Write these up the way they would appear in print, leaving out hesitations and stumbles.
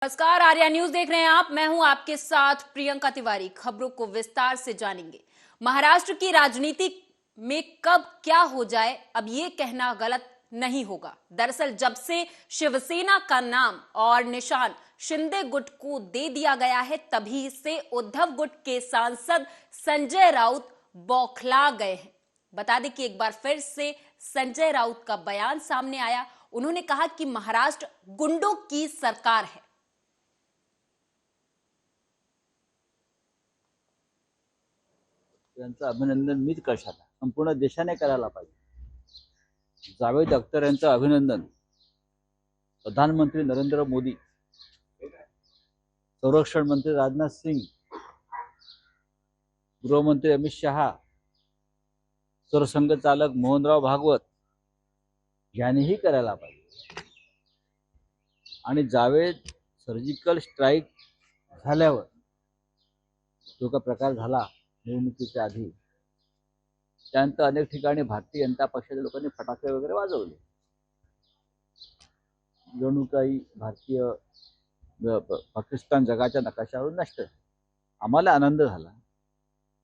नमस्कार, आर्या न्यूज देख रहे हैं आप। मैं हूं आपके साथ प्रियंका तिवारी। खबरों को विस्तार से जानेंगे। महाराष्ट्र की राजनीति में कब क्या हो जाए, अब ये कहना गलत नहीं होगा। दरअसल जब से शिवसेना का नाम और निशान शिंदे गुट को दे दिया गया है, तभी से उद्धव गुट के सांसद संजय राउत बौखला गए हैं। बता दें कि एक बार फिर से संजय राउत का बयान सामने आया। उन्होंने कहा कि महाराष्ट्र गुंडों की सरकार है। यांचं अभिनंदन मीच कशाला, संपूर्ण देशाने करायला पाहिजे। जावेद अख्तर यांचं अभिनंदन प्रधानमंत्री नरेंद्र मोदी, संरक्षण मंत्री राजनाथ सिंह, गृहमंत्री अमित शहा, सरसंघचालक मोहनराव भागवत यांनीही करायला पाहिजे। आणि जावेद सर्जिकल स्ट्राईक झाल्यावर जो का प्रकार झाला निवडणुकीच्या आधी, त्यानंतर अनेक ठिकाणी भारतीय जनता पक्षाच्या लोकांनी फटाके वगैरे वाजवले। जणू काही भारतीय पाकिस्तान जगाच्या नकाशावर नष्ट। आम्हाला आनंद झाला,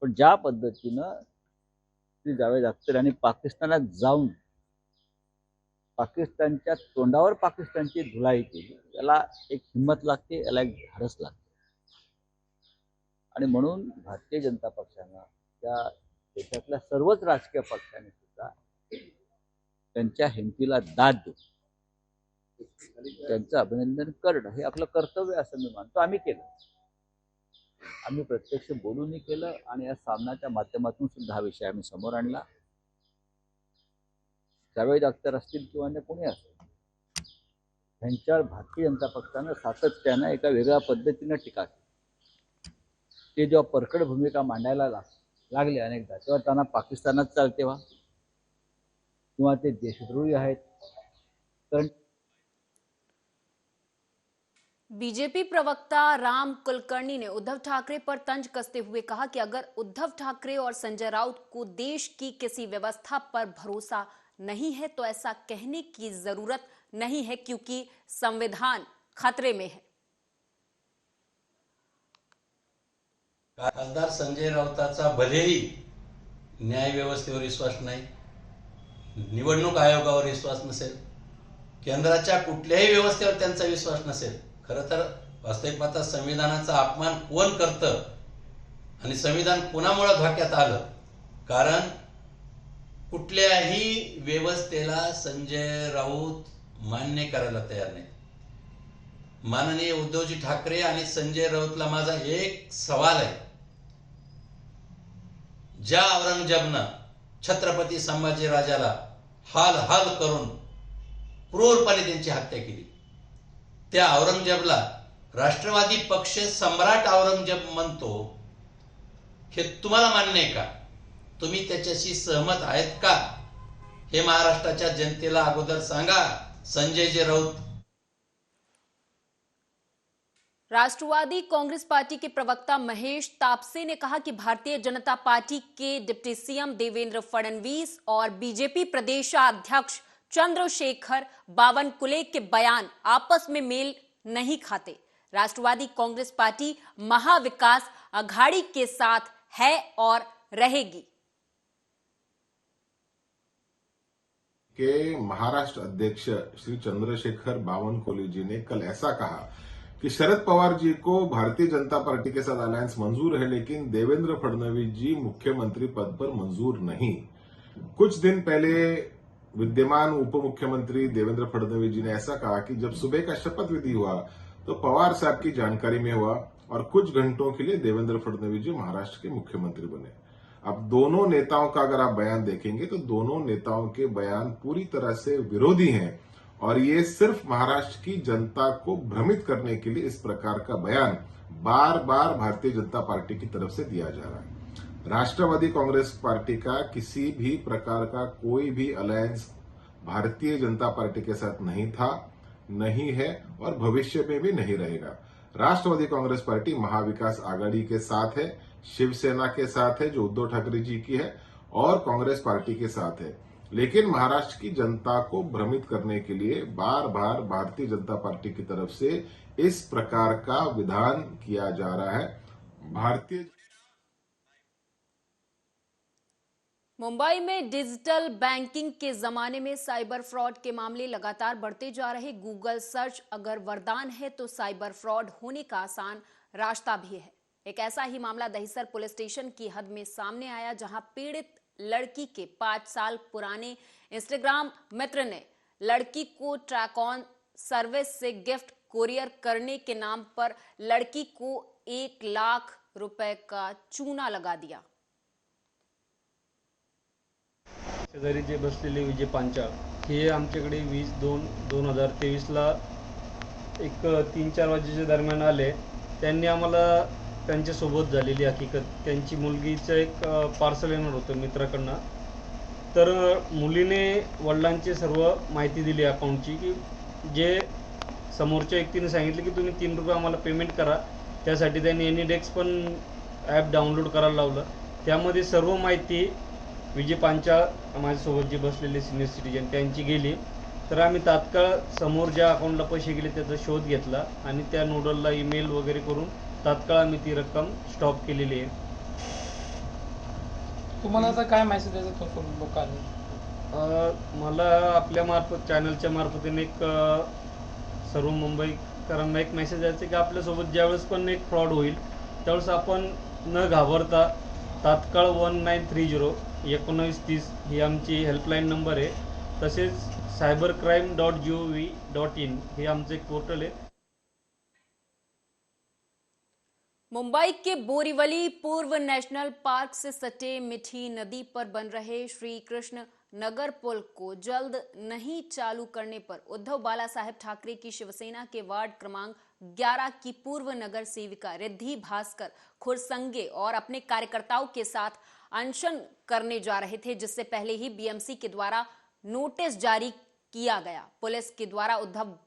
पण ज्या पद्धतीनं श्री जावेद अख्तर यांनी पाकिस्तानात जाऊन पाकिस्तानच्या तोंडावर पाकिस्तानची धुलाई केली, त्याला एक हिंमत लागते, याला एक धाडस लागते। आणि म्हणून भारतीय जनता पक्षानं त्या देशातल्या सर्वच राजकीय पक्षांनी सुद्धा त्यांच्या हिमतीला दाद देऊन त्यांचं अभिनंदन करणं हे आपलं कर्तव्य असं मी मानतो। आम्ही केलं, आम्ही प्रत्यक्ष बोलूनही केलं आणि या सामनाच्या माध्यमातून सुद्धा हा विषय आम्ही समोर आणला। जावेद अख्तर असतील किंवा अन्य कोणी असेल, त्यांच्यावर भारतीय जनता पक्षानं सातत्यानं एका वेगळ्या पद्धतीनं टीका केली। ते जेव्हा परखड भूमिका मांडायला लागले अनेकदा, तेव्हा त्यांना पाकिस्तानात चालते व्हा किंवा ते देशद्रोही आहेत। कारण बीजेपी प्रवक्ता राम कुलकर्णी ने उद्धव ठाकरे पर तंज कसते हुए कहा कि अगर उद्धव ठाकरे और संजय राउत को देश की किसी व्यवस्था पर भरोसा नहीं है तो ऐसा कहने की जरूरत नहीं है, क्योंकि संविधान खतरे में है। खासदार संजय राऊताचा भलेही न्याय व्यवस्थेवर विश्वास नाही, निवडणूक आयोगावर विश्वास नसेल, केंद्राच्या कुठल्याही व्यवस्थेवर त्यांचा विश्वास नसेल, खरं तर वास्तविक पाहता संविधानाचा अपमान कोण करतं आणि संविधान कोणामुळे धोक्यात आलं, कारण कुठल्याही व्यवस्थेला संजय राऊत मान्य करायला तयार नाही। माननीय उद्धवजी ठाकरे आणि संजय राऊतला माझा एक सवाल आहे, ज्या औरंगजेबनं छत्रपती संभाजी राजाला हाल हाल करून क्रूरपणे त्यांची हत्या केली, त्या औरंगजेबला राष्ट्रवादी पक्ष सम्राट औरंगजेब म्हणतो, हे तुम्हाला मान्य आहे का? तुम्ही त्याच्याशी सहमत आहेत का? हे महाराष्ट्राच्या जनतेला अगोदर सांगा संजय राऊत। राष्ट्रवादी कांग्रेस पार्टी के प्रवक्ता महेश तापसे ने कहा कि भारतीय जनता पार्टी के डिप्टी सीएम देवेंद्र फडणवीस और बीजेपी प्रदेशाध्यक्ष चंद्रशेखर बावनकुले के बयान आपस में मेल नहीं खाते। राष्ट्रवादी कांग्रेस पार्टी महाविकास अघाड़ी के साथ है और रहेगी। के महाराष्ट्र अध्यक्ष श्री चंद्रशेखर बावनकुले जी ने कल ऐसा कहा कि शरद पवार जी को भारतीय जनता पार्टी के साथ अलायंस मंजूर है, लेकिन देवेंद्र फडणवीस जी मुख्यमंत्री पद पर मंजूर नहीं। कुछ दिन पहले विद्यमान उप मुख्यमंत्री देवेंद्र फडणवीस जी ने ऐसा कहा कि जब सुबह का शपथ विधि हुआ तो पवार साहब की जानकारी में हुआ और कुछ घंटों के लिए देवेंद्र फडणवीस जी महाराष्ट्र के मुख्यमंत्री बने। अब दोनों नेताओं का अगर आप बयान देखेंगे तो दोनों नेताओं के बयान पूरी तरह से विरोधी हैं और ये सिर्फ महाराष्ट्र की जनता को भ्रमित करने के लिए इस प्रकार का बयान बार बार भारतीय जनता पार्टी की तरफ से दिया जा रहा है। राष्ट्रवादी कांग्रेस पार्टी का किसी भी प्रकार का कोई भी अलायंस भारतीय जनता पार्टी के साथ नहीं था, नहीं है और भविष्य में भी नहीं रहेगा। राष्ट्रवादी कांग्रेस पार्टी महाविकास आघाड़ी के साथ है, शिवसेना के साथ है जो उद्धव ठाकरे जी की है, और कांग्रेस पार्टी के साथ है। लेकिन महाराष्ट्र की जनता को भ्रमित करने के लिए बार बार भारतीय जनता पार्टी की तरफ से इस प्रकार का विधान किया जा रहा है। भारतीय मुंबई में डिजिटल बैंकिंग के जमाने में साइबर फ्रॉड के मामले लगातार बढ़ते जा रहे। गूगल सर्च अगर वरदान है तो साइबर फ्रॉड होने का आसान रास्ता भी है। एक ऐसा ही मामला दहिसर पुलिस स्टेशन की हद में सामने आया, जहां पीड़ित लड़की के 5 साल पुराने इंस्टाग्राम मित्र ने लड़की को ट्रैक ऑन सर्विस से गिफ्ट कोरियर करने के नाम पर लड़की को 1 लाख रुपए का चूना लगा दिया। शेजारी जे बसलेले विजय पांचाळ हे आमच्याकडे 20/2/2023ला एक 3-4 वाजेच्या दरम्यान आले। त्यांनी आम्हाला त्यांच्यासोबत झालेली हकीकत, त्यांची मुलगीचं एक पार्सल येणार होतं मित्राकडनं, तर मुलीने वडिलांची सर्व माहिती दिली अकाउंटची, की जे समोरच्या व्यक्तीने सांगितलं की तुम्ही 3 रुपये आम्हाला पेमेंट करा, त्यासाठी त्यांनी एनीडेक्स पण ॲप डाउनलोड करायला लावलं। त्यामध्ये सर्व माहिती विजय पांचाळ माझ्यासोबत जे बसलेले सिनियर सिटीजन त्यांची गेली, तर आम्ही तात्काळ समोर ज्या अकाउंटला पैसे गेले त्याचा शोध घेतला आणि त्या नोडलला ईमेल वगैरे करून तात्काळ आम्ही ती रक्कम स्टॉप केलेली आहे। तुम्हाला आता काय मेसेज द्यायचा तो लोकांनी? मला आपल्या मार्फत चॅनलच्या मार्फतीने एक सर्व मुंबईकरांना एक मेसेज द्यायचा की आपल्यासोबत ज्यावेळेस पण एक फ्रॉड होईल त्यावेळेस आपण न घाबरता तात्काळ 1930 ही आमची हेल्पलाईन नंबर आहे। तसेच cybercrime.gov.in हे आमचं एक पोर्टल आहे। मुंबई के बोरीवली पूर्व नेशनल पार्क से सटे मिठी नदी पर बन रहे श्री कृष्ण नगर पुल को जल्द नहीं चालू करने पर उद्धव बाला साहेब ठाकरे की शिवसेना के वार्ड क्रमांक 11 की पूर्व नगर सेविका रिद्धि भास्कर खुरसंगे और अपने कार्यकर्ताओं के साथ अनशन करने जा रहे थे, जिससे पहले ही बीएमसी के द्वारा नोटिस जारी किया गया। पुलिस के द्वारा उद्धव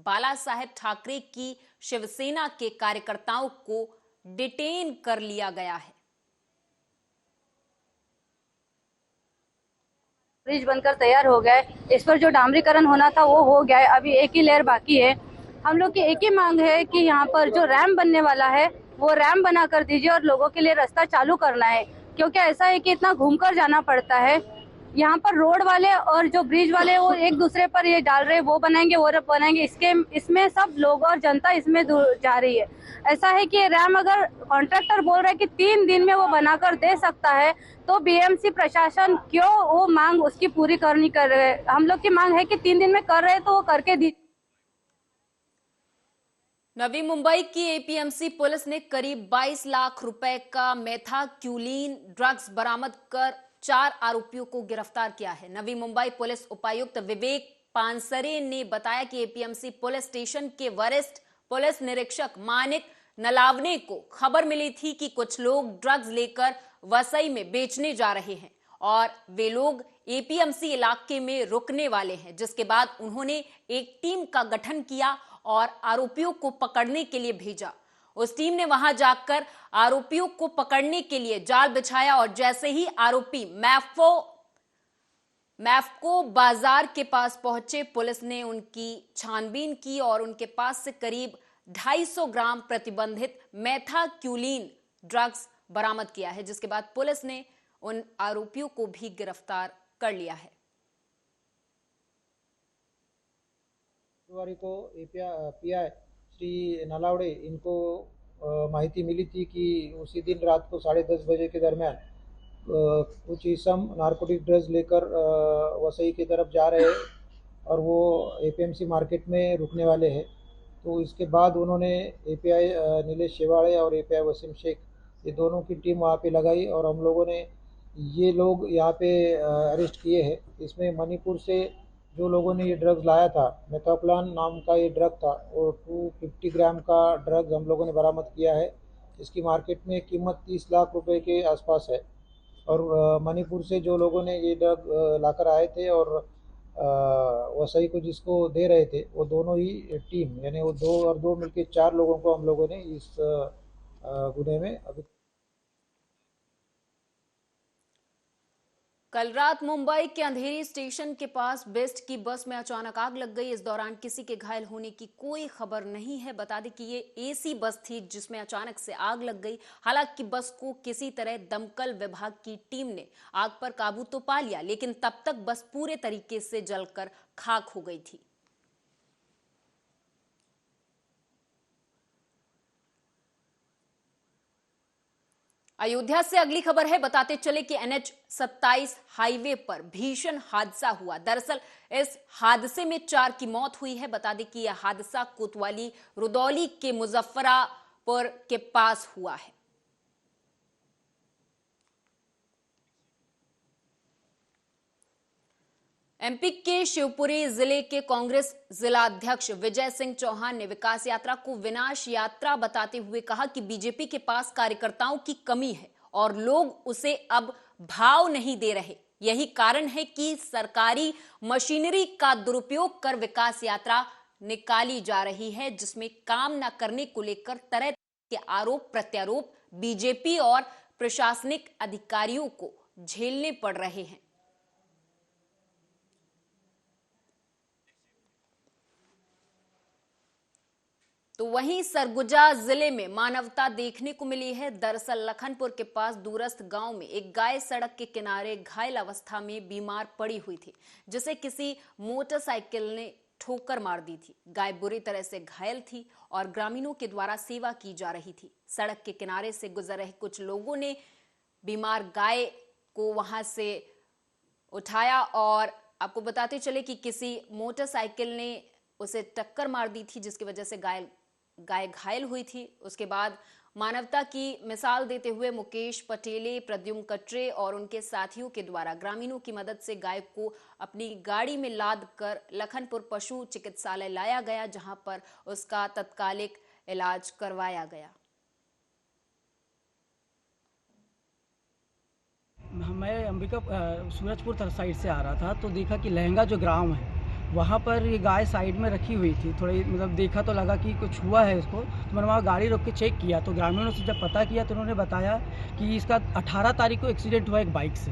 बाला साहेब ठाकरे की शिवसेना के कार्यकर्ताओं को डिटेन कर लिया गया है। ब्रिज बनकर तैयार हो गया है। इस पर जो डामरीकरण होना था वो हो गया है, अभी एक ही लेयर बाकी है। हम लोग की एक ही मांग है कि यहाँ पर जो रैम्प बनने वाला है वो रैम्प बना कर दीजिए और लोगों के लिए रास्ता चालू करना है, क्योंकि ऐसा है कि इतना घूमकर जाना पड़ता है। यहाँ पर रोड वाले और जो ब्रिज वाले वो एक दूसरे पर ये डाल रहे, वो बनाएंगे वो बनाएंगे, इसमें सब लोग और जनता इसमें जा रही है। ऐसा है कि रैम अगर कॉन्ट्रैक्टर बोल रहा है कि 3 दिन में वो बनाकर दे सकता है, तो बीएमसी प्रशासन क्यों वो मांग उसकी पूरी करनी कर रहे हैं। हम लोग की मांग है कि 3 दिन में कर रहे तो वो करके दी। नवी मुंबई की एपीएमसी पुलिस ने करीब 22 लाख रुपए का मेथाक्यूलिन ड्रग्स बरामद कर 4 आरोपियों को गिरफ्तार किया है। नवी मुंबई पुलिस उपायुक्त विवेक पानसरे ने बताया कि एपीएमसी पुलिस स्टेशन के वरिष्ठ पुलिस निरीक्षक मानिक नलावने को खबर मिली थी कि कुछ लोग ड्रग्स लेकर वसई में बेचने जा रहे हैं और वे लोग एपीएमसी इलाके में रुकने वाले हैं, जिसके बाद उन्होंने एक टीम का गठन किया और आरोपियों को पकड़ने के लिए भेजा। उस टीम ने वहां जाकर आरोपियों को पकड़ने के लिए जाल बिछाया और जैसे ही आरोपी मैफको बाजार के पास पहुंचे, पुलिस ने उनकी छानबीन की और उनके पास से करीब 250 ग्राम प्रतिबंधित मेथाक्यूलिन ड्रग्स बरामद किया है, जिसके बाद पुलिस ने उन आरोपियों को भी गिरफ्तार कर लिया है। फरवरी को पीआई श्री नलावड़े इनको माहिती मिली थी कि उसी दिन रात को 10:30 बजे के दरमियान कुछ इसम नारकोटिक ड्रग्स लेकर वसई की तरफ जा रहे हैं और वो एपीएमसी मार्केट में रुकने वाले हैं। तो इसके बाद उन्होंने एपीआई नीलेश शेवाड़े और एपीआई वसीम शेख ये दोनों की टीम वहाँ पे लगाई और हम लोगों ने ये लोग यहाँ पे अरेस्ट किए हैं। इसमें मणिपुर से जो लोगों ने ये ड्रग्स लाया था, मेथोक्लान नाम का ये ड्रग था, वो 250 ग्राम का ड्रग हम लोगों ने बरामद किया है। इसकी मार्केट में कीमत 30 लाख रुपए के आसपास है और मणिपुर से जो लोगों ने ये ड्रग लाकर आए थे और वसई को जिसको दे रहे थे, वो दोनों ही टीम यानी वो 2 और 2 मिलकर 4 लोगों को हम लोगों ने इस गुने में अभी कल रात मुंबई के अंधेरी स्टेशन के पास बेस्ट की बस में अचानक आग लग गई। इस दौरान किसी के घायल होने की कोई खबर नहीं है। बता दें कि ये एसी बस थी जिसमें अचानक से आग लग गई। हालांकि बस को किसी तरह दमकल विभाग की टीम ने आग पर काबू तो पा लिया, लेकिन तब तक बस पूरे तरीके से जलकर खाक हो गई थी। अयोध्या से अगली खबर है। बताते चले कि NH 27 हाईवे पर भीषण हादसा हुआ। दरअसल इस हादसे में 4 की मौत हुई है। बता दें कि यह हादसा कोतवाली रुदौली के मुजफ्फरापुर के पास हुआ है। MP के शिवपुरी जिले के कांग्रेस जिला अध्यक्ष विजय सिंह चौहान ने विकास यात्रा को विनाश यात्रा बताते हुए कहा कि बीजेपी के पास कार्यकर्ताओं की कमी है और लोग उसे अब भाव नहीं दे रहे। यही कारण है कि सरकारी मशीनरी का दुरुपयोग कर विकास यात्रा निकाली जा रही है, जिसमें काम न करने को लेकर तरह के आरोप प्रत्यारोप बीजेपी और प्रशासनिक अधिकारियों को झेलने पड़ रहे हैं। तो वहीं सरगुजा जिले में मानवता देखने को मिली है। दरअसल लखनपुर के पास दूरस्थ गांव में एक गाय सड़क के किनारे घायल अवस्था में बीमार पड़ी हुई थी, जिसे किसी मोटरसाइकिल ने ठोकर मार दी थी। गाय बुरी तरह से घायल थी और ग्रामीणों के द्वारा सेवा की जा रही थी। सड़क के किनारे से गुजर रहे कुछ लोगों ने बीमार गाय को वहां से उठाया और आपको बताते चले कि किसी मोटरसाइकिल ने उसे टक्कर मार दी थी, जिसकी वजह से गाय घायल हुई थी। उसके बाद मानवता की मिसाल देते हुए मुकेश पटेले, प्रद्युम्न कटरे और उनके साथियों के द्वारा ग्रामीणों की मदद से गाय को अपनी गाड़ी में लाद कर लखनपुर पशु चिकित्सालय लाया गया, जहां पर उसका तत्कालिक इलाज करवाया गया। मैं अंबिका सूरजपुर साइड से आ रहा था तो देखा कि लहंगा जो ग्राम है वहाँ पर ये गाय साइड में रखी हुई थी। थोड़ी मतलब देखा तो लगा कि कुछ हुआ है इसको, तो मैंने वहाँ गाड़ी रोक के चेक किया तो ग्रामीणों से जब पता किया तो उन्होंने बताया कि इसका 18 तारीख को एक्सीडेंट हुआ एक बाइक से।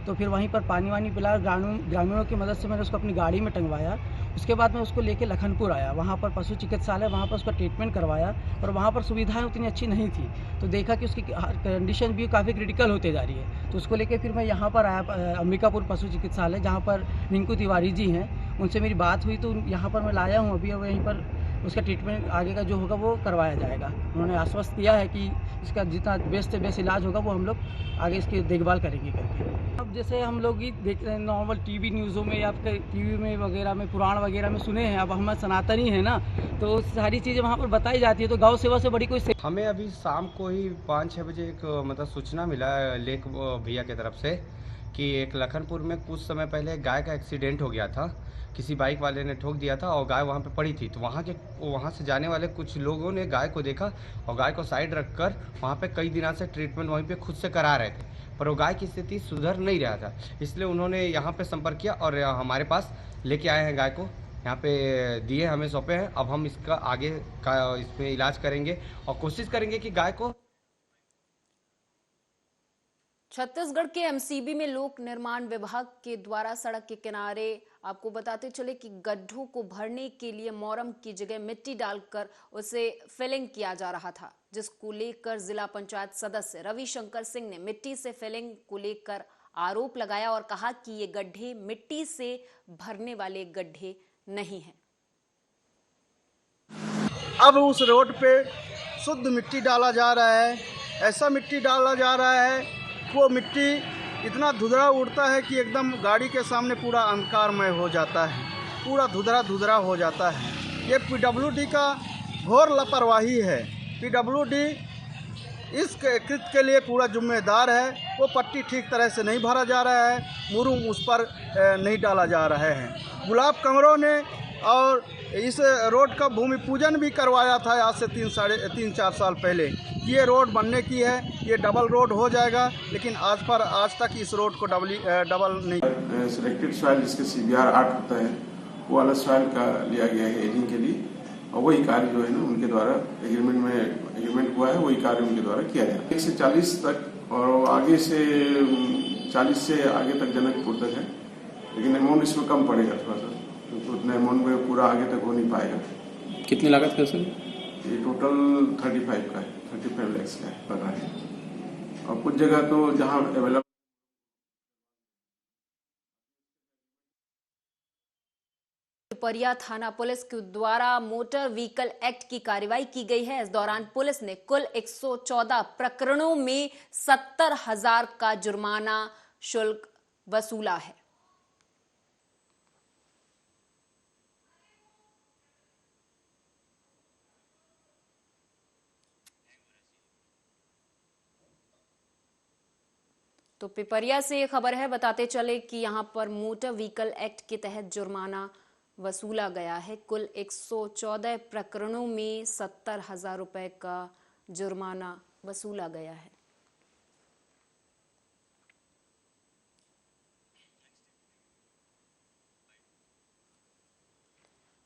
तो फिर वहीं पर पानी वानी पिला ग्रामीणों की मदद से मैंने उसको अपनी गाड़ी में टंगवाया। उसके बाद मैं उसको लेके लखनपुर आया, वहाँ पर पशु चिकित्सालय, वहाँ पर उसका ट्रीटमेंट करवाया, पर वहाँ पर सुविधाएं उतनी अच्छी नहीं थी। तो देखा कि उसकी कंडीशन भी काफ़ी क्रिटिकल होते जा रही है। तो उसको लेके फिर मैं यहाँ पर आया अंबिकापुर पशु चिकित्सालय, जहाँ पर रिंकू तिवारी जी हैं, उनसे मेरी बात हुई तो यहाँ पर मैं लाया हूँ अभी। और वहीं पर उसका ट्रीटमेंट आगे का जो होगा वो करवाया जाएगा। उन्होंने आश्वस्त किया है कि इसका जितना बेस्ट से बेस्ट इलाज होगा वो हम लोग आगे इसकी देखभाल करेंगे करके। अब जैसे हम लोग ही देख रहे हैं नॉर्मल टीवी न्यूज़ों में या फिर टीवी में वगैरह में पुराण वगैरह में सुने हैं। अब हम सनातनी है ना, तो सारी चीज़ें वहाँ पर बताई जाती है। तो गौ सेवा से बड़ी कोई हमें अभी शाम को ही 5-6 बजे एक मतलब सूचना मिला लेक भैया की तरफ से कि एक लखनपुर में कुछ समय पहले गाय का एक्सीडेंट हो गया था, किसी बाइक वाले ने ठोक दिया था और गाय वहाँ पे पड़ी थी। तो वहाँ से जाने वाले कुछ लोगों ने गाय को देखा और गाय को साइड रखकर वहाँ पे कई दिनों से ट्रीटमेंट वहीं पे खुद से करा रहे थे, पर वो गाय की स्थिति सुधर नहीं रहा था। इसलिए उन्होंने यहाँ पे संपर्क किया और हमारे पास लेके आए हैं गाय को, यहाँ पे दिए हमें सौंपे हैं। अब हम इसका आगे का इसमें इलाज करेंगे और कोशिश करेंगे कि गाय को। छत्तीसगढ़ के MCB में लोक निर्माण विभाग के द्वारा सड़क के किनारे आपको बताते चले कि गड्ढों को भरने के लिए मोरम की जगह मिट्टी डालकर उसे फिलिंग किया जा रहा था, जिसको लेकर जिला पंचायत सदस्य रविशंकर सिंह ने मिट्टी से फिलिंग को लेकर आरोप लगाया और कहा कि ये गड्ढे मिट्टी से भरने वाले गड्ढे नहीं हैं। अब उस रोड पे शुद्ध मिट्टी डाला जा रहा है, ऐसा मिट्टी डाला जा रहा है वो मिट्टी इतना धुंधला उड़ता है कि एकदम गाड़ी के सामने पूरा अंधकारमय हो जाता है, पूरा धुंधला हो जाता है। ये PWD का घोर लापरवाही है। PWD इस कृत्य के लिए पूरा जिम्मेदार है। वो पट्टी ठीक तरह से नहीं भरा जा रहा है, मुरुम उस पर नहीं डाला जा रहा है। गुलाब कंवरों ने और इस रोड का भूमि पूजन भी करवाया था आज से 3-4 साल पहले। ये रोड बनने की है, ये डबल रोड हो जाएगा, लेकिन आज तक इस रोड को डबल नहीं। सिलेक्टेड सॉइल जिसके CBR 8 होता है वो वाला सॉइल का लिया गया है एजिंग के लिए, और वही कार्य जो है ना उनके द्वारा एग्रीमेंट हुआ है, वही कार्य उनके द्वारा किया जाएगा 1 से 40 तक, और आगे से 40 से आगे तक जनकपुर तक है, लेकिन अमाउंट इसमें कम पड़ेगा थोड़ा सा, क्योंकि उतने अमाउंट में पूरा आगे तक हो नहीं पाएगा। कितनी लागत है सर? ये टोटल 35 का है, 35 लाख का है लगा है। और कुछ जगह तो जहाँ अवेलेबल पिपरिया थाना पुलिस के द्वारा मोटर व्हीकल एक्ट की कार्रवाई की गई है। इस दौरान पुलिस ने कुल 114 प्रकरणों में 70,000 का जुर्माना शुल्क वसूला है। तो पिपरिया से ये खबर है, बताते चले कि यहां पर मोटर व्हीकल एक्ट के तहत जुर्माना वसूला गया है। कुल 114 प्रकरणों में 70,000 रुपए का जुर्माना वसूला गया है।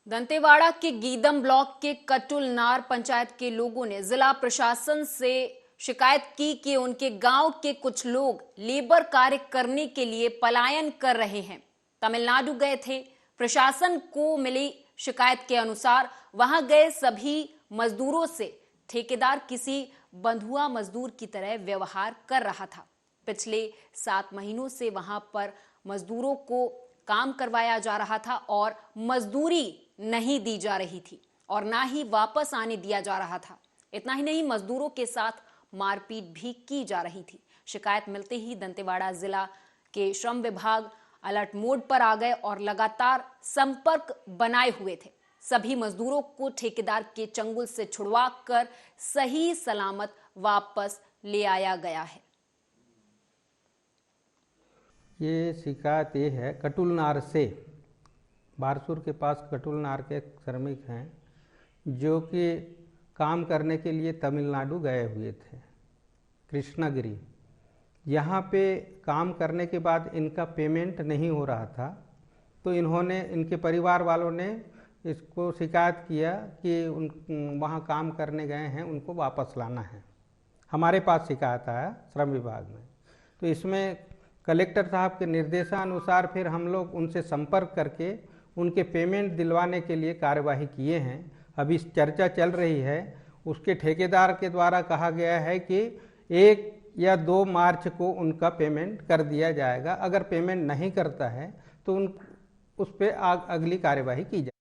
दंतेवाड़ा के गीदम ब्लॉक के कटुलनार पंचायत के लोगों ने जिला प्रशासन से शिकायत की कि उनके गांव के कुछ लोग लेबर कार्य करने के लिए पलायन कर रहे हैं। तमिलनाडु गए थे। प्रशासन को मिली शिकायत के अनुसार वहां गए सभी मजदूरों से ठेकेदार किसी बंधुआ मजदूर की तरह व्यवहार कर रहा था। पिछले 7 महीनों से वहां पर मजदूरों को काम करवाया जा रहा था और मजदूरी नहीं दी जा रही थी और ना ही वापस आने दिया जा रहा था। इतना ही नहीं, मजदूरों के साथ मारपीट भी की जा रही थी। शिकायत मिलते ही दंतेवाड़ा जिला के श्रम विभाग अलर्ट मोड पर आ गए और लगातार संपर्क बनाए हुए थे। सभी मजदूरों को ठेकेदार के चंगुल से छुड़वा कर सही सलामत वापस ले आया गया है। ये शिकायत ये है कटुलनार से, बारसूर के पास कटुलनार के श्रमिक हैं जो कि काम करने के लिए तमिलनाडु गए हुए थे, कृष्णागिरी। यहाँ पे काम करने के बाद इनका पेमेंट नहीं हो रहा था, तो इनके परिवार वालों ने इसको शिकायत किया कि वहाँ काम करने गए हैं, उनको वापस लाना है। हमारे पास शिकायत आया श्रम विभाग में, तो इसमें कलेक्टर साहब के निर्देशानुसार फिर हम लोग उनसे संपर्क करके उनके पेमेंट दिलवाने के लिए कार्यवाही किए हैं। अभी चर्चा चल रही है। उसके ठेकेदार के द्वारा कहा गया है कि 1 या 2 मार्च को उनका पेमेंट कर दिया जाएगा। अगर पेमेंट नहीं करता है तो उस पर अगली कार्यवाही की जाए।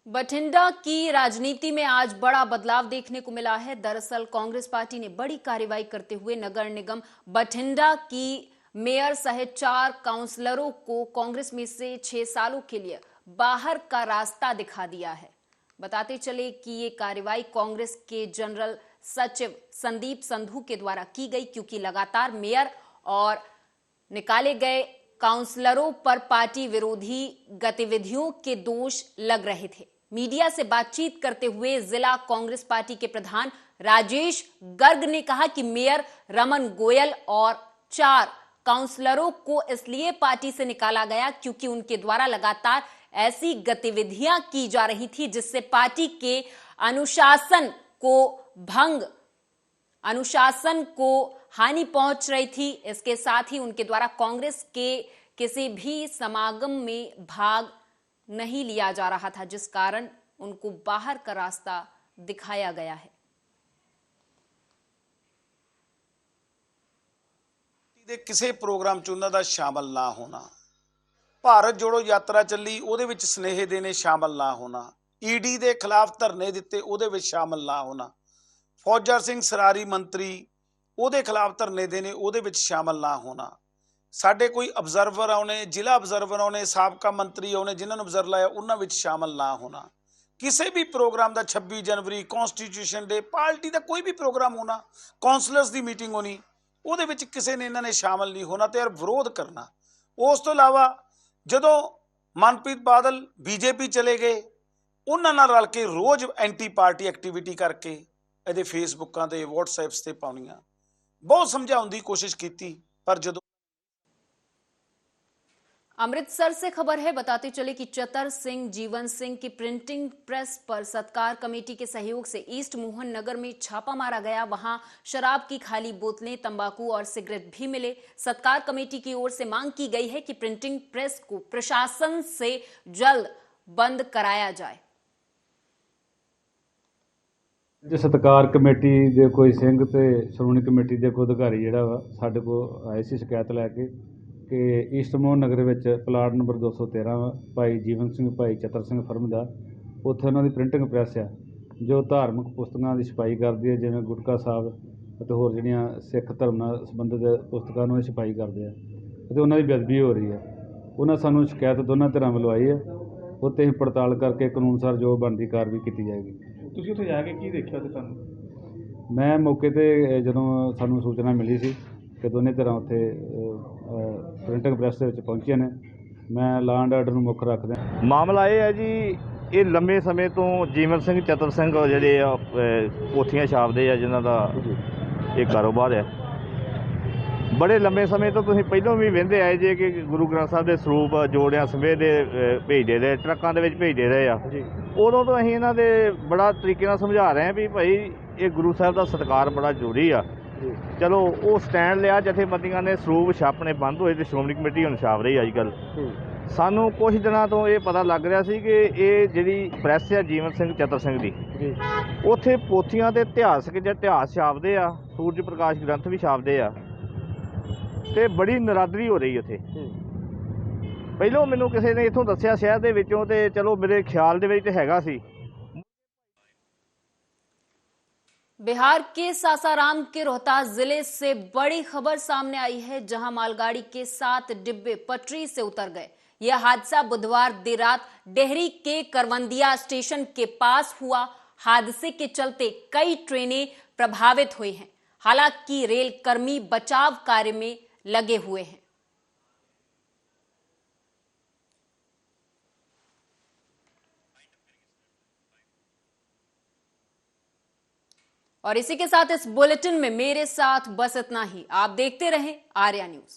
बठिंडा की राजनीति में आज बड़ा बदलाव देखने को मिला है। दरअसल कांग्रेस पार्टी ने बड़ी कार्रवाई करते हुए नगर निगम बठिंडा की मेयर सहित 4 काउंसलरों को कांग्रेस में से 6 सालों के लिए बाहर का रास्ता दिखा दिया है। बताते चले कि ये कार्रवाई कांग्रेस के जनरल सचिव संदीप संधू के द्वारा की गई, क्योंकि लगातार मेयर और निकाले गए काउंसलरों पर पार्टी विरोधी गतिविधियों के दोष लग रहे थे। मीडिया से बातचीत करते हुए जिला कांग्रेस पार्टी के प्रधान राजेश गर्ग ने कहा कि मेयर रमन गोयल और 4 काउंसलरों को इसलिए पार्टी से निकाला गया क्योंकि उनके द्वारा लगातार ऐसी गतिविधियां की जा रही थी जिससे पार्टी के अनुशासन को हानि पहुंच रही थी। इसके साथ ही उनके द्वारा कांग्रेस के किसी भी समागम में भाग नहीं लिया जा रहा था, जिस कारण उनको बाहर का रास्ता दिखाया गया है। ਕਿਸੇ ਪ੍ਰੋਗਰਾਮ 'ਚ ਉਹਨਾਂ ਦਾ ਸ਼ਾਮਲ ਨਾ ਹੋਣਾ, ਭਾਰਤ ਜੋੜੋ ਯਾਤਰਾ ਚੱਲੀ ਉਹਦੇ ਵਿੱਚ ਸਨੇਹ ਦੇਣੇ ਸ਼ਾਮਲ ਨਾ ਹੋਣਾ, ਈਡੀ ਦੇ ਖਿਲਾਫ ਧਰਨੇ ਦਿੱਤੇ ਉਹਦੇ ਵਿੱਚ ਸ਼ਾਮਲ ਨਾ ਹੋਣਾ, ਫੌਜਰ ਸਿੰਘ ਸਰਾਰੀ ਮੰਤਰੀ ਉਹਦੇ ਖਿਲਾਫ ਧਰਨੇ ਦੇਣੇ ਉਹਦੇ ਵਿੱਚ ਸ਼ਾਮਲ ਨਾ ਹੋਣਾ, ਸਾਡੇ ਕੋਈ ਅਬਜ਼ਰਵਰ ਆਉਣੇ, ਜ਼ਿਲ੍ਹਾ ਅਬਜ਼ਰਵਰ ਆਉਣੇ, ਸਾਬਕਾ ਮੰਤਰੀ ਆਉਣੇ ਜਿਨ੍ਹਾਂ ਨੂੰ ਅਬਜ਼ਰਵਰ ਲਾਇਆ ਉਹਨਾਂ ਵਿੱਚ ਸ਼ਾਮਲ ਨਾ ਹੋਣਾ, ਕਿਸੇ ਵੀ ਪ੍ਰੋਗਰਾਮ ਦਾ 26 ਜਨਵਰੀ ਕਨਸਟੀਟਿਊਸ਼ਨ ਡੇ ਪਾਰਟੀ ਦਾ ਕੋਈ ਵੀ ਪ੍ਰੋਗਰਾਮ ਹੋਣਾ, ਕਾਉਂਸਲਰਸ ਦੀ ਮੀਟਿੰਗ ਹੋਣੀ, ਉਹਦੇ ਵਿੱਚ ਕਿਸੇ ਨੇ ਇਹਨਾਂ ਨੇ ਸ਼ਾਮਲ ਨਹੀਂ ਹੋਣਾ ਤੇ ਵਿਰੋਧ ਕਰਨਾ। ਉਸ ਤੋਂ ਇਲਾਵਾ ਜਦੋਂ ਮਨਪ੍ਰੀਤ ਬਾਦਲ ਬੀਜੇਪੀ ਚਲੇ ਗਏ, ਉਹਨਾਂ ਨਾਲ ਰਲ ਕੇ ਰੋਜ਼ ਐਂਟੀ ਪਾਰਟੀ ਐਕਟੀਵਿਟੀ ਕਰਕੇ ਇਹਦੇ ਫੇਸਬੁੱਕਾਂ ਤੇ ਵਟਸਐਪਸ ਤੇ ਪਾਉਣੀਆਂ, ਬਹੁਤ ਸਮਝਾਉਣ ਦੀ ਕੋਸ਼ਿਸ਼ ਕੀਤੀ, ਪਰ ਜਦੋਂ अमृतसर से खबर है, बताते चले कि चतर सिंह जीवन सिंह की प्रिंटिंग प्रेस पर सत्कार कमेटी के सहयोग से ईस्ट मोहन नगर में छापा मारा गया। वहां शराब की खाली बोतलें, तंबाकू और सिगरेट भी मिले। सत्कार कमेटी की ओर से मांग की गई है कि प्रिंटिंग प्रेस को प्रशासन से जल्द बंद कराया जाए। सत्कार कमेटी ਦੇ ਕੋਈ ਸਿੰਘ ਤੇ ਸ਼੍ਰੋਮਣੀ ਕਮੇਟੀ ਦੇ ਕੋਈ ਅਧਿਕਾਰੀ ਜਿਹੜਾ ਵਾ ਸਾਡੇ ਕੋਲ ਆਏ ਸੀ ਸ਼ਿਕਾਇਤ ਲੈ ਕੇ ਕਿ ਈਸਟ ਮੋਹਨ ਨਗਰ ਵਿੱਚ ਪਲਾਟ ਨੰਬਰ 213 ਭਾਈ ਜੀਵਨ ਸਿੰਘ ਭਾਈ ਚਤਰ ਸਿੰਘ ਫਰਮ ਦਾ ਉੱਥੇ ਉਹਨਾਂ ਦੀ ਪ੍ਰਿੰਟਿੰਗ ਪ੍ਰੈਸ ਆ ਜੋ ਧਾਰਮਿਕ ਪੁਸਤਕਾਂ ਦੀ ਛਪਾਈ ਕਰਦੀ ਹੈ, ਜਿਵੇਂ ਗੁਟਕਾ ਸਾਹਿਬ ਅਤੇ ਹੋਰ ਜਿਹੜੀਆਂ ਸਿੱਖ ਧਰਮ ਨਾਲ ਸੰਬੰਧਿਤ ਪੁਸਤਕਾਂ ਨੂੰ ਛਪਾਈ ਕਰਦੇ ਆ ਅਤੇ ਉਹਨਾਂ ਦੀ ਬੇਅਦਬੀ ਹੋ ਰਹੀ ਹੈ। ਉਹਨਾਂ ਸਾਨੂੰ ਸ਼ਿਕਾਇਤ ਦੋਨਾਂ ਧਿਰਾਂ ਵੱਲੋਂ ਆਈ ਹੈ, ਉੱਤੇ ਅਸੀਂ ਪੜਤਾਲ ਕਰਕੇ ਕਾਨੂੰਨ ਅਨੁਸਾਰ ਜੋ ਬਣਦੀ ਕਾਰਵਾਈ ਕੀਤੀ ਜਾਏਗੀ। ਤੁਸੀਂ ਉੱਥੇ ਜਾ ਕੇ ਕੀ ਦੇਖਿਆ ਤੇ ਤੁਹਾਨੂੰ? ਮੈਂ ਮੌਕੇ ਤੇ ਜਦੋਂ ਸਾਨੂੰ ਸੂਚਨਾ ਮਿਲੀ ਸੀ ਕਿ ਦੋਨੇ ਧਿਰਾਂ ਉੱਥੇ ਪ੍ਰਿੰਟਿੰਗ ਪ੍ਰੈਸ ਦੇ ਵਿੱਚ ਪਹੁੰਚੀਆਂ ਨੇ, ਮੈਂ ਲਾਅ ਐਂਡ ਆਰਡਰ ਨੂੰ ਮੁੱਖ ਰੱਖਦਾ। ਮਾਮਲਾ ਇਹ ਹੈ ਜੀ, ਇਹ ਲੰਮੇ ਸਮੇਂ ਤੋਂ ਜੀਵਨ ਸਿੰਘ ਚਤਰ ਸਿੰਘ ਜਿਹੜੇ ਆ ਪੋਥੀਆਂ ਛਾਪਦੇ ਆ, ਜਿਨ੍ਹਾਂ ਦਾ ਇਹ ਕਾਰੋਬਾਰ ਹੈ। ਬੜੇ ਲੰਮੇ ਸਮੇਂ ਤੋਂ ਤੁਸੀਂ ਪਹਿਲਾਂ ਵੀ ਵਹਿੰਦੇ ਆਏ ਜੇ ਕਿ ਗੁਰੂ ਗ੍ਰੰਥ ਸਾਹਿਬ ਦੇ ਸਰੂਪ ਜੋੜਿਆਂ ਸਮੇਤ ਦੇ ਭੇਜਦੇ ਰਹੇ, ਟਰੱਕਾਂ ਦੇ ਵਿੱਚ ਭੇਜਦੇ ਰਹੇ ਆ। ਉਦੋਂ ਤੋਂ ਅਸੀਂ ਇਹਨਾਂ ਦੇ ਬੜਾ ਤਰੀਕੇ ਨਾਲ ਸਮਝਾ ਰਹੇ ਹਾਂ ਵੀ ਭਾਈ ਇਹ ਗੁਰੂ ਸਾਹਿਬ ਦਾ ਸਤਿਕਾਰ ਬੜਾ ਜ਼ਰੂਰੀ ਆ। ਚਲੋ ਉਹ ਸਟੈਂਡ ਲਿਆ, ਜਥੇਬੰਦੀਆਂ ਨੇ ਸਰੂਪ ਛਾਪਣੇ ਬੰਦ ਹੋਏ ਤੇ ਸ਼੍ਰੋਮਣੀ ਕਮੇਟੀ ਹੁਣ ਛਾਪ ਰਹੀ ਅੱਜ ਕੱਲ੍ਹ। ਸਾਨੂੰ ਕੁਝ ਦਿਨਾਂ ਤੋਂ ਇਹ ਪਤਾ ਲੱਗ ਰਿਹਾ ਸੀ ਕਿ ਇਹ ਜਿਹੜੀ ਪ੍ਰੈਸ ਆ ਜੀਵਨ ਸਿੰਘ ਚਤਰ ਸਿੰਘ ਦੀ, ਉੱਥੇ ਪੋਥੀਆਂ ਤੇ ਇਤਿਹਾਸ ਛਾਪਦੇ ਆ, ਸੂਰਜ ਪ੍ਰਕਾਸ਼ ਗ੍ਰੰਥ ਵੀ ਛਾਪਦੇ ਆ ਤੇ ਬੜੀ ਨਰਾਦਰੀ ਹੋ ਰਹੀ ਉੱਥੇ। ਪਹਿਲੋਂ ਮੈਨੂੰ ਕਿਸੇ ਨੇ ਇੱਥੋਂ ਦੱਸਿਆ ਸ਼ਹਿਰ ਦੇ ਵਿੱਚੋਂ, ਤੇ ਚਲੋ ਮੇਰੇ ਖਿਆਲ ਦੇ ਵਿੱਚ ਹੈਗਾ ਸੀ। बिहार के सासाराम के रोहतास जिले से बड़ी खबर सामने आई है, जहां मालगाड़ी के 7 डिब्बे पटरी से उतर गए। यह हादसा बुधवार देर रात डेहरी के करवंदिया स्टेशन के पास हुआ। हादसे के चलते कई ट्रेनें प्रभावित हुई हैं। हालांकि रेल कर्मी बचाव कार्य में लगे हुए हैं। और इसी के साथ इस बुलेटिन में मेरे साथ बस इतना ही। आप देखते रहें आर्या न्यूज।